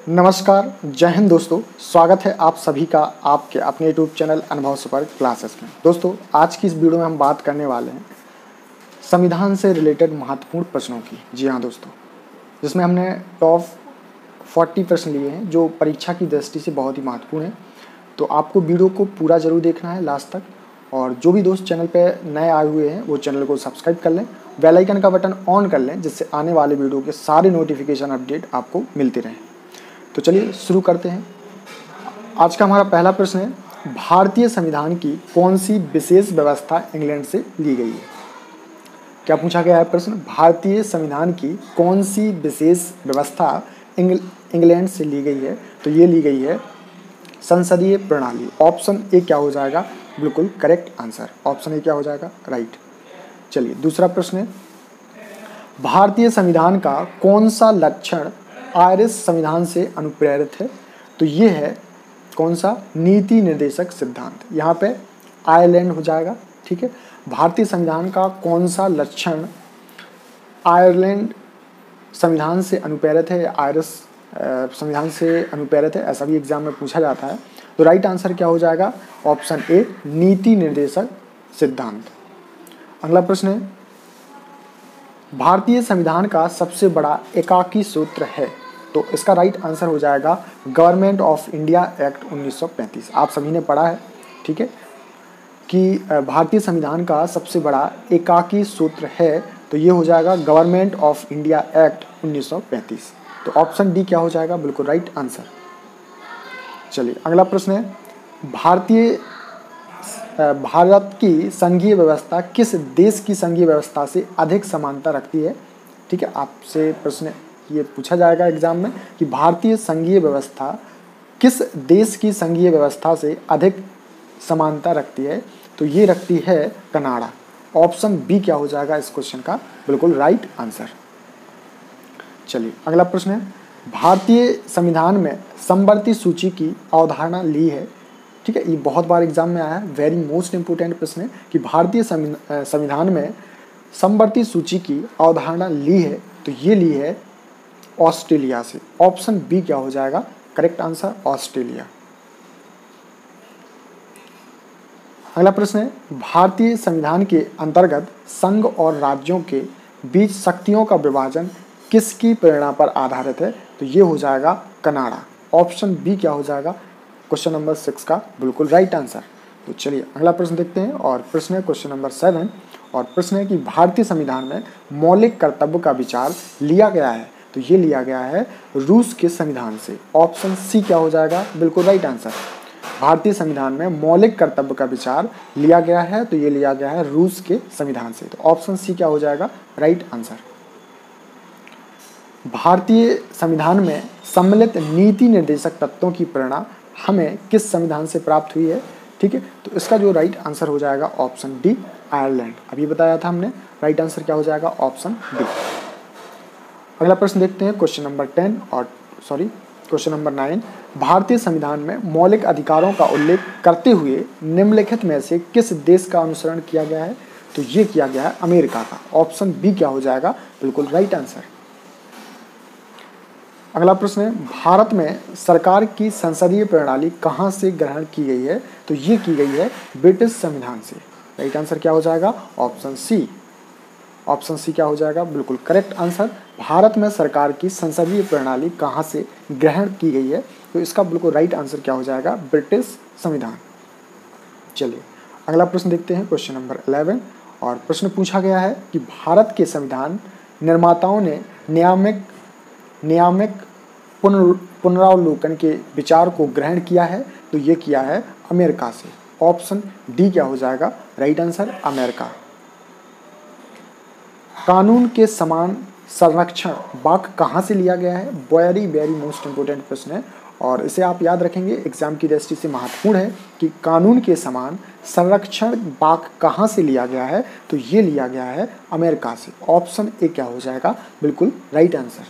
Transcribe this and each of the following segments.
नमस्कार, जय हिंद दोस्तों। स्वागत है आप सभी का आपके अपने यूट्यूब चैनल अनुभव सुपर क्लासेस में। दोस्तों, आज की इस वीडियो में हम बात करने वाले हैं संविधान से रिलेटेड महत्वपूर्ण प्रश्नों की। जी हाँ दोस्तों, जिसमें हमने टॉप 40 प्रश्न लिए हैं जो परीक्षा की दृष्टि से बहुत ही महत्वपूर्ण है। तो आपको वीडियो को पूरा जरूर देखना है लास्ट तक, और जो भी दोस्त चैनल पर नए आए हुए हैं वो चैनल को सब्सक्राइब कर लें, बेल आइकन का बटन ऑन कर लें, जिससे आने वाले वीडियो के सारे नोटिफिकेशन अपडेट आपको मिलते रहें। तो चलिए शुरू करते हैं। आज का हमारा पहला प्रश्न है, भारतीय संविधान की कौन सी विशेष व्यवस्था इंग्लैंड से ली गई है? क्या पूछा गया है प्रश्न? भारतीय संविधान की कौन सी विशेष व्यवस्था इंग्लैंड से ली गई है? तो ये ली गई है संसदीय प्रणाली। ऑप्शन ए क्या हो जाएगा? बिल्कुल करेक्ट आंसर। ऑप्शन ए क्या हो जाएगा? राइट। चलिए दूसरा प्रश्न है, भारतीय संविधान का कौन सा लक्षण आयरिश संविधान से अनुप्रेरित है? तो ये है कौन सा? नीति निर्देशक सिद्धांत। यहाँ पे आयरलैंड हो जाएगा। ठीक है, भारतीय संविधान का कौन सा लक्षण आयरलैंड संविधान से अनुप्रेरित है या आयरिश संविधान से अनुप्रेरित है, ऐसा भी एग्जाम में पूछा जाता है। तो राइट आंसर क्या हो जाएगा? ऑप्शन ए, नीति निर्देशक सिद्धांत। अगला प्रश्न है, भारतीय संविधान का सबसे बड़ा एकाकी सूत्र है? तो इसका राइट आंसर हो जाएगा गवर्नमेंट ऑफ इंडिया एक्ट 1935। आप सभी ने पढ़ा है, ठीक है, कि भारतीय संविधान का सबसे बड़ा एकाकी सूत्र है, तो ये हो जाएगा गवर्नमेंट ऑफ इंडिया एक्ट 1935। तो ऑप्शन डी क्या हो जाएगा? बिल्कुल राइट आंसर। चलिए अगला प्रश्न है, भारत की संघीय व्यवस्था किस देश की संघीय व्यवस्था से अधिक समानता रखती है? ठीक है, आपसे प्रश्न ये पूछा जाएगा एग्जाम में कि भारतीय संघीय व्यवस्था किस देश की संघीय व्यवस्था से अधिक समानता रखती है? तो ये रखती है कनाडा। ऑप्शन बी क्या हो जाएगा इस क्वेश्चन का? बिल्कुल राइट आंसर। चलिए अगला प्रश्न है, भारतीय संविधान में समवर्ती सूची की अवधारणा ली है? ठीक है, ये बहुत बार एग्जाम में आया है, वेरी मोस्ट इंपोर्टेंट प्रश्न है कि भारतीय संविधान में समवर्ती सूची की अवधारणा ली है, तो ये ली है ऑस्ट्रेलिया से। ऑप्शन बी क्या हो जाएगा? Correct answer Australia. अगला प्रश्न है, भारतीय संविधान के अंतर्गत संघ और राज्यों के बीच शक्तियों का विभाजन किसकी प्रेरणा पर आधारित है? तो ये हो जाएगा कनाडा। ऑप्शन बी क्या हो जाएगा क्वेश्चन नंबर 6 का? बिल्कुल राइट आंसर। तो चलिए अगला प्रश्न देखते हैं, और प्रश्न है क्वेश्चन नंबर 7, और प्रश्न है कि भारतीय संविधान में मौलिक कर्तव्य का विचार लिया गया है? तो ये लिया गया है रूस के संविधान से। ऑप्शन सी क्या हो जाएगा? बिल्कुल राइट आंसर। भारतीय संविधान में मौलिक कर्तव्य का विचार लिया गया है, तो ये लिया गया है रूस के संविधान से। तो ऑप्शन सी क्या हो जाएगा? Right answer. भारतीय संविधान में सम्मिलित नीति निर्देशक तत्वों की प्रेरणा हमें किस संविधान से प्राप्त हुई है? ठीक है, तो इसका जो राइट आंसर हो जाएगा ऑप्शन डी, आयरलैंड। अभी बताया था हमने, राइट आंसर क्या हो जाएगा? Option D. अगला प्रश्न देखते हैं क्वेश्चन नंबर 9। भारतीय संविधान में मौलिक अधिकारों का उल्लेख करते हुए निम्नलिखित में से किस देश का अनुसरण किया गया है? तो ये किया गया है अमेरिका का। ऑप्शन बी क्या हो जाएगा? बिल्कुल राइट आंसर। अगला प्रश्न है, भारत में सरकार की संसदीय प्रणाली कहाँ से ग्रहण की गई है? तो ये की गई है ब्रिटिश संविधान से। राइट आंसर क्या हो जाएगा? Option C. ऑप्शन सी क्या हो जाएगा? बिल्कुल करेक्ट आंसर। भारत में सरकार की संसदीय प्रणाली कहाँ से ग्रहण की गई है? तो इसका बिल्कुल राइट आंसर क्या हो जाएगा? ब्रिटिश संविधान। चलिए अगला प्रश्न देखते हैं क्वेश्चन नंबर 11, और प्रश्न पूछा गया है कि भारत के संविधान निर्माताओं ने नियामक पुनरावलोकन के विचार को ग्रहण किया है? तो ये किया है अमेरिका से। ऑप्शन डी क्या हो जाएगा? Right answer America. कानून के समान संरक्षण वाक्य कहाँ से लिया गया है? वेरी वेरी मोस्ट इंपोर्टेंट प्रश्न है, और इसे आप याद रखेंगे, एग्जाम की दृष्टि से महत्वपूर्ण है कि कानून के समान संरक्षण वाक्य कहाँ से लिया गया है? तो ये लिया गया है अमेरिका से। ऑप्शन ए क्या हो जाएगा? बिल्कुल राइट आंसर।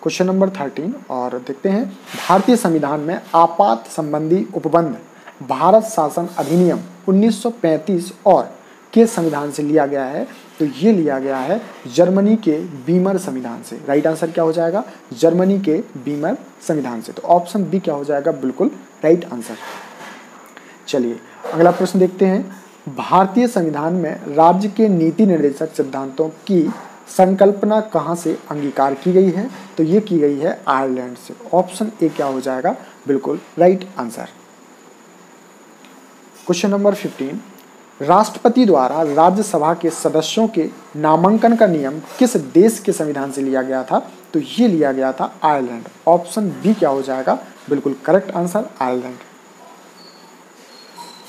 क्वेश्चन नंबर 13, और देखते हैं, भारतीय संविधान में आपात संबंधी उपबंध भारत शासन अधिनियम 1935 और के संविधान से लिया गया है? तो ये लिया गया है जर्मनी के वीमर संविधान से। राइट आंसर क्या हो जाएगा, जर्मनी के वीमर संविधान से। तो ऑप्शन बी क्या हो जाएगा, बिल्कुल राइट आंसर। चलिए अगला प्रश्न देखते हैं। भारतीय संविधान में राज्य के नीति निर्देशक सिद्धांतों की संकल्पना कहाँ से अंगीकार की गई है, तो ये की गई है आयरलैंड से। ऑप्शन ए क्या हो जाएगा, बिल्कुल राइट आंसर। क्वेश्चन नंबर 15, राष्ट्रपति द्वारा राज्यसभा के सदस्यों के नामांकन का नियम किस देश के संविधान से लिया गया था, तो ये लिया गया था आयरलैंड। ऑप्शन बी क्या हो जाएगा, बिल्कुल करेक्ट आंसर आयरलैंड।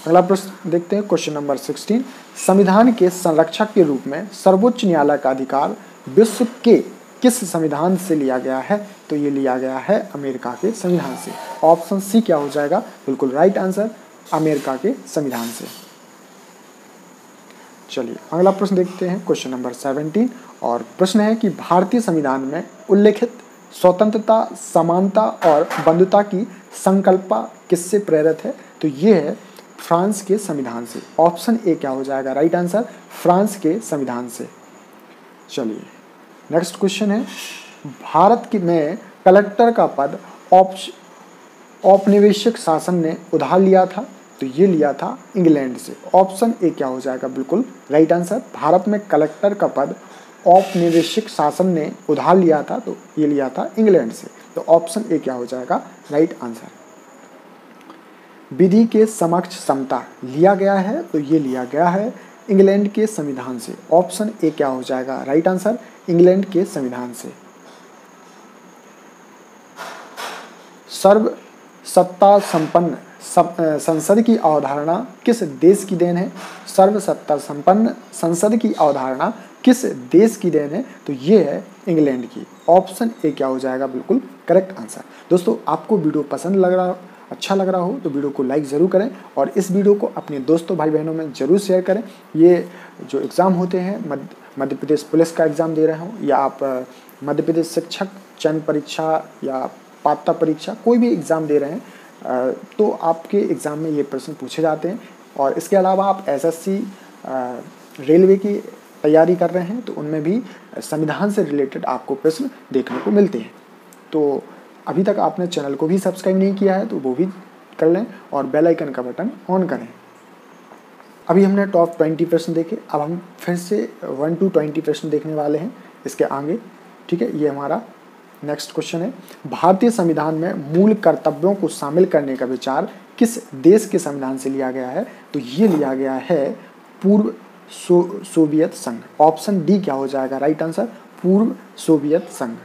अगला प्रश्न देखते हैं। क्वेश्चन नंबर 16, संविधान के संरक्षक के रूप में सर्वोच्च न्यायालय का अधिकार विश्व के किस संविधान से लिया गया है, तो ये लिया गया है अमेरिका के संविधान से। ऑप्शन सी क्या हो जाएगा, बिल्कुल राइट आंसर अमेरिका के संविधान से। चलिए अगला प्रश्न देखते हैं। क्वेश्चन नंबर 17 और प्रश्न है कि भारतीय संविधान में उल्लेखित स्वतंत्रता, समानता और बंधुता की संकल्पना किससे प्रेरित है, तो ये है फ्रांस के संविधान से। ऑप्शन ए क्या हो जाएगा, राइट आंसर फ्रांस के संविधान से। चलिए नेक्स्ट क्वेश्चन है, भारत में कलेक्टर का पद औपनिवेशिक शासन ने उधार लिया था, तो ये लिया था इंग्लैंड से। ऑप्शन ए क्या हो जाएगा, बिल्कुल राइट आंसर। भारत में कलेक्टर का पद औपनिवेशिक शासन ने उधार लिया था, तो ये लिया था इंग्लैंड से। तो ऑप्शन ए क्या हो जाएगा, राइट आंसर। विधि के समक्ष समता लिया गया है, तो ये लिया गया है इंग्लैंड के संविधान से। ऑप्शन ए क्या हो जाएगा, राइट आंसर इंग्लैंड के संविधान से। सर्व सत्ता संपन्न संसद की अवधारणा किस देश की देन है, सर्व सत्ता संपन्न संसद की अवधारणा किस देश की देन है, तो ये है इंग्लैंड की। ऑप्शन ए क्या हो जाएगा, बिल्कुल करेक्ट आंसर। दोस्तों आपको वीडियो पसंद लग रहा, अच्छा लग रहा हो तो वीडियो को लाइक ज़रूर करें और इस वीडियो को अपने दोस्तों भाई बहनों में ज़रूर शेयर करें। ये जो एग्ज़ाम होते हैं, मध्य प्रदेश पुलिस का एग्ज़ाम दे रहे हो या आप मध्य प्रदेश शिक्षक चयन परीक्षा या पात्रता परीक्षा कोई भी एग्ज़ाम दे रहे हैं, तो आपके एग्ज़ाम में ये प्रश्न पूछे जाते हैं। और इसके अलावा आप एसएससी रेलवे की तैयारी कर रहे हैं तो उनमें भी संविधान से रिलेटेड आपको प्रश्न देखने को मिलते हैं। तो अभी तक आपने चैनल को भी सब्सक्राइब नहीं किया है तो वो भी कर लें और बेल आइकन का बटन ऑन करें। अभी हमने टॉप 20 प्रश्न देखे, अब हम फिर से 1 to 20 प्रश्न देखने वाले हैं इसके आगे। ठीक है, ये हमारा नेक्स्ट क्वेश्चन है। भारतीय संविधान में मूल कर्तव्यों को शामिल करने का विचार किस देश के संविधान से लिया गया है, तो ये लिया गया है पूर्व सोवियत संघ। ऑप्शन डी क्या हो जाएगा, राइट आंसर पूर्व सोवियत संघ।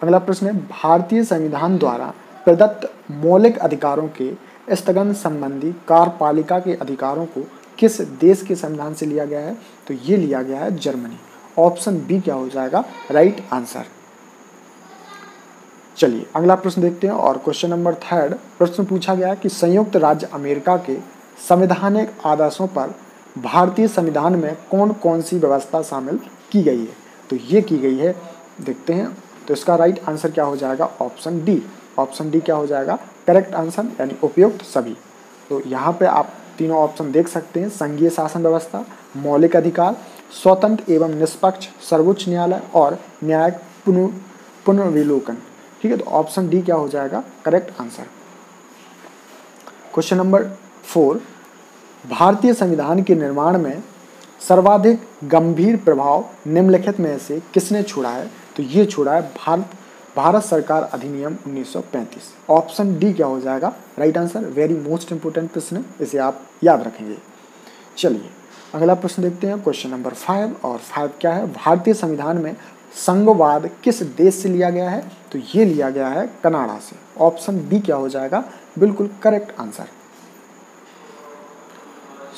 अगला प्रश्न है, भारतीय संविधान द्वारा प्रदत्त मौलिक अधिकारों के स्थगन संबंधी कार्यपालिका के अधिकारों को किस देश के संविधान से लिया गया है, तो ये लिया गया है जर्मनी। ऑप्शन बी क्या हो जाएगा, राइट आंसर। चलिए अगला प्रश्न देखते हैं और क्वेश्चन नंबर 3 प्रश्न पूछा गया कि संयुक्त राज्य अमेरिका के संवैधानिक आदर्शों पर भारतीय संविधान में कौन कौन सी व्यवस्था शामिल की गई है, तो ये की गई है, देखते हैं। तो इसका राइट आंसर क्या हो जाएगा, ऑप्शन डी। ऑप्शन डी क्या हो जाएगा, करेक्ट आंसर यानी उपयुक्त सभी। तो यहाँ पे आप तीनों ऑप्शन देख सकते हैं, संघीय शासन व्यवस्था, मौलिक अधिकार, स्वतंत्र एवं निष्पक्ष सर्वोच्च न्यायालय और न्यायिक पुनर्विलोकन। ठीक है, तो ऑप्शन डी क्या हो जाएगा, करेक्ट आंसर। क्वेश्चन नंबर 4, भारतीय संविधान के निर्माण में सर्वाधिक गंभीर प्रभाव निम्नलिखित में से किसने छोड़ा है, तो ये छोड़ा है भारत सरकार अधिनियम 1935। ऑप्शन डी क्या हो जाएगा, right answer. Very most important प्रश्न है, इसे आप याद रखेंगे। चलिए अगला प्रश्न देखते हैं, क्वेश्चन नंबर 5 और 5 क्या है, भारतीय संविधान में संघवाद किस देश से लिया गया है, तो ये लिया गया है कनाडा से। ऑप्शन बी क्या हो जाएगा, बिल्कुल करेक्ट आंसर।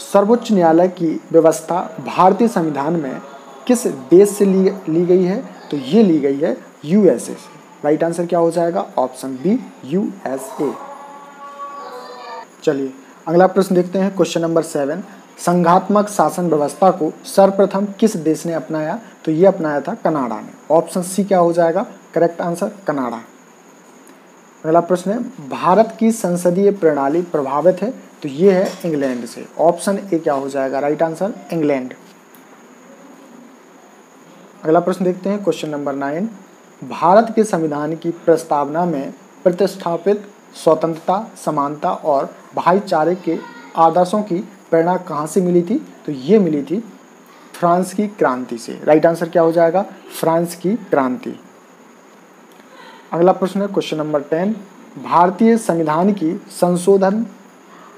सर्वोच्च न्यायालय की व्यवस्था भारतीय संविधान में किस देश से ली गई है, तो ये ली गई है यूएसए से। राइट आंसर क्या हो जाएगा, ऑप्शन बी यूएसए। चलिए अगला प्रश्न देखते हैं, क्वेश्चन नंबर 7, संघात्मक शासन व्यवस्था को सर्वप्रथम किस देश ने अपनाया, तो ये अपनाया था कनाडा ने। ऑप्शन सी क्या हो जाएगा, करेक्ट आंसर कनाडा। अगला प्रश्न है, भारत की संसदीय प्रणाली प्रभावित है, तो ये है इंग्लैंड से। ऑप्शन ए क्या हो जाएगा, राइट आंसर इंग्लैंड। अगला प्रश्न देखते हैं, क्वेश्चन नंबर 9। भारत के संविधान की प्रस्तावना में प्रतिस्थापित स्वतंत्रता, समानता और भाईचारे के आदर्शों की प्रेरणा कहाँ से मिली थी? तो ये मिली थी फ्रांस की क्रांति से। राइट आंसर क्या हो जाएगा? फ्रांस की क्रांति। अगला प्रश्न है क्वेश्चन नंबर 10। भारतीय संविधान की संशोधन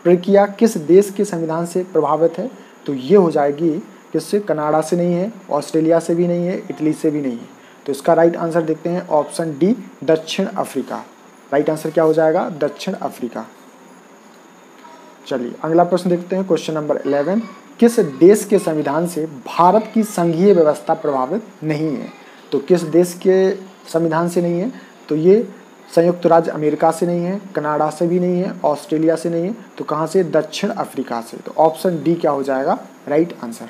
प्रक्रिया किस देश के संविधान से प्रभावित है? तो ये हो जाएगी किससे? कनाडा से नहीं है, ऑस्ट्रेलिया से भी नहीं है, इटली से भी नहीं है। तो इसका राइट आंसर देखते हैं ऑप्शन डी, दक्षिण अफ्रीका। राइट आंसर क्या हो जाएगा? दक्षिण अफ्रीका। चलिए अगला प्रश्न देखते हैं, क्वेश्चन नंबर 11। किस देश के संविधान से भारत की संघीय व्यवस्था प्रभावित नहीं है? तो किस देश के संविधान से नहीं है? तो ये संयुक्त राज्य अमेरिका से नहीं है, कनाडा से भी नहीं है, ऑस्ट्रेलिया से नहीं है। तो कहाँ से? दक्षिण अफ्रीका से। तो ऑप्शन डी क्या हो जाएगा? Right answer.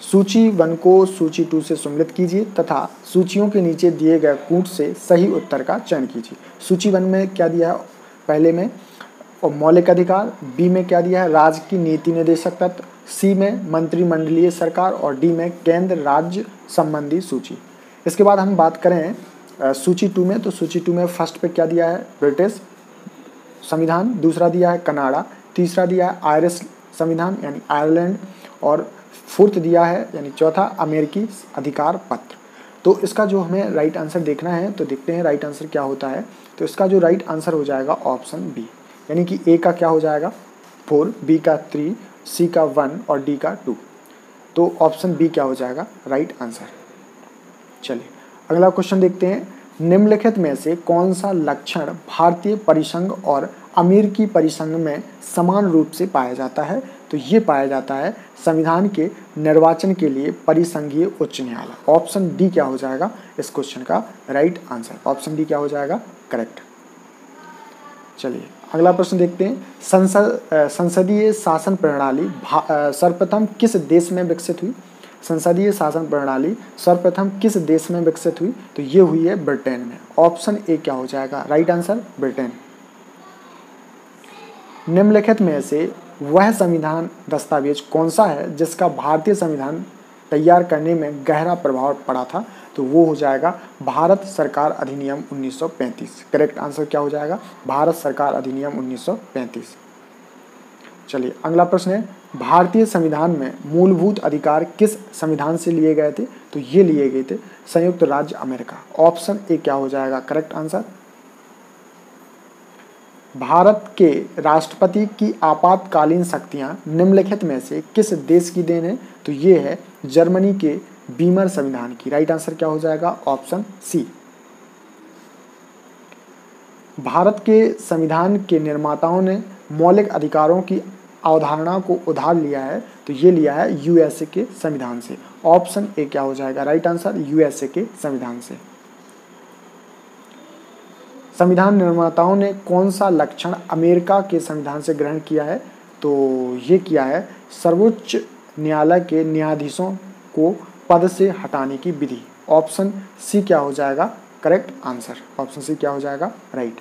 सूची 1 को सूची 2 से सम्मिलित कीजिए तथा सूचियों के नीचे दिए गए कूट से सही उत्तर का चयन कीजिए। सूची 1 में क्या दिया है? पहले में और मौलिक अधिकार, बी में क्या दिया है? राज्य की नीति निर्देशक तत्व, सी में मंत्रिमंडलीय सरकार और डी में केंद्र राज्य संबंधी सूची। इसके बाद हम बात करें सूची 2 में, तो सूची 2 में फर्स्ट पे क्या दिया है? ब्रिटिश संविधान, दूसरा दिया है कनाडा, तीसरा दिया है आयरिश संविधान यानी आयरलैंड और फोर्थ दिया है यानी चौथा अमेरिकी अधिकार पत्र। तो इसका जो हमें राइट आंसर देखना है, तो देखते हैं राइट आंसर क्या होता है। तो इसका जो राइट आंसर हो जाएगा ऑप्शन बी, यानी कि ए का क्या हो जाएगा? 4, बी का 3, सी का 1 और डी का 2। तो ऑप्शन बी क्या हो जाएगा? Right answer. चलिए अगला क्वेश्चन देखते हैं। निम्नलिखित में से कौन सा लक्षण भारतीय परिसंघ और अमेरिकी परिसंघ में समान रूप से पाया जाता है? तो ये पाया जाता है संविधान के निर्वाचन के लिए परिसंघीय उच्च न्यायालय। ऑप्शन डी क्या हो जाएगा इस क्वेश्चन का राइट आंसर? ऑप्शन डी क्या हो जाएगा? करेक्ट। चलिए अगला प्रश्न देखते हैं। संसदीय शासन प्रणाली सर्वप्रथम किस देश में विकसित हुई? संसदीय शासन प्रणाली सर्वप्रथम किस देश में विकसित हुई? तो ये हुई है ब्रिटेन में। ऑप्शन ए क्या हो जाएगा? Right answer Britain. निम्नलिखित में से वह संविधान दस्तावेज कौन सा है जिसका भारतीय संविधान तैयार करने में गहरा प्रभाव पड़ा था? तो वो हो जाएगा भारत सरकार अधिनियम 1935। करेक्ट आंसर क्या हो जाएगा? भारत सरकार अधिनियम 1935। चलिए अगला प्रश्न है, भारतीय संविधान में मूलभूत अधिकार किस संविधान से लिए गए थे? तो ये लिए गए थे संयुक्त राज्य अमेरिका। ऑप्शन ए क्या हो जाएगा? Correct answer. भारत के राष्ट्रपति की आपातकालीन शक्तियां निम्नलिखित में से किस देश की देन है? तो ये है जर्मनी के बीमर संविधान की। राइट आंसर क्या हो जाएगा? Option C. भारत के संविधान के निर्माताओं ने मौलिक अधिकारों की अवधारणा को उधार लिया है, तो ये लिया है यूएसए के संविधान से। ऑप्शन ए क्या हो जाएगा? राइट आंसर यूएसए के संविधान से। संविधान निर्माताओं ने कौन सा लक्षण अमेरिका के संविधान से ग्रहण किया है? तो ये किया है सर्वोच्च न्यायालय के न्यायाधीशों को पद से हटाने की विधि। ऑप्शन सी क्या हो जाएगा? Correct answer. ऑप्शन सी क्या हो जाएगा? राइट।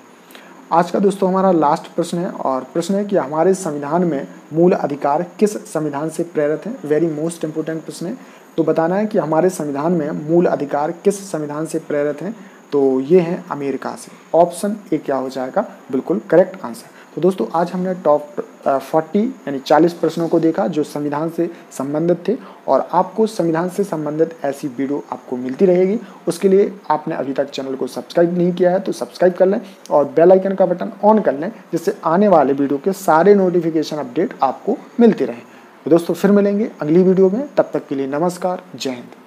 आज का दोस्तों हमारा लास्ट प्रश्न है और प्रश्न है कि हमारे संविधान में मूल अधिकार किस संविधान से प्रेरित है? वेरी मोस्ट इंपोर्टेंट प्रश्न है। तो बताना है कि हमारे संविधान में मूल अधिकार किस संविधान से प्रेरित हैं? तो ये हैं अमेरिका से। ऑप्शन ए क्या हो जाएगा? बिल्कुल करेक्ट आंसर। तो दोस्तों आज हमने टॉप 40 यानी 40 प्रश्नों को देखा जो संविधान से संबंधित थे और आपको संविधान से संबंधित ऐसी वीडियो आपको मिलती रहेगी। उसके लिए आपने अभी तक चैनल को सब्सक्राइब नहीं किया है तो सब्सक्राइब कर लें और बेल आइकन का बटन ऑन कर लें, जिससे आने वाले वीडियो के सारे नोटिफिकेशन अपडेट आपको मिलते रहें। तो दोस्तों फिर मिलेंगे अगली वीडियो में, तब तक के लिए नमस्कार, जय हिंद।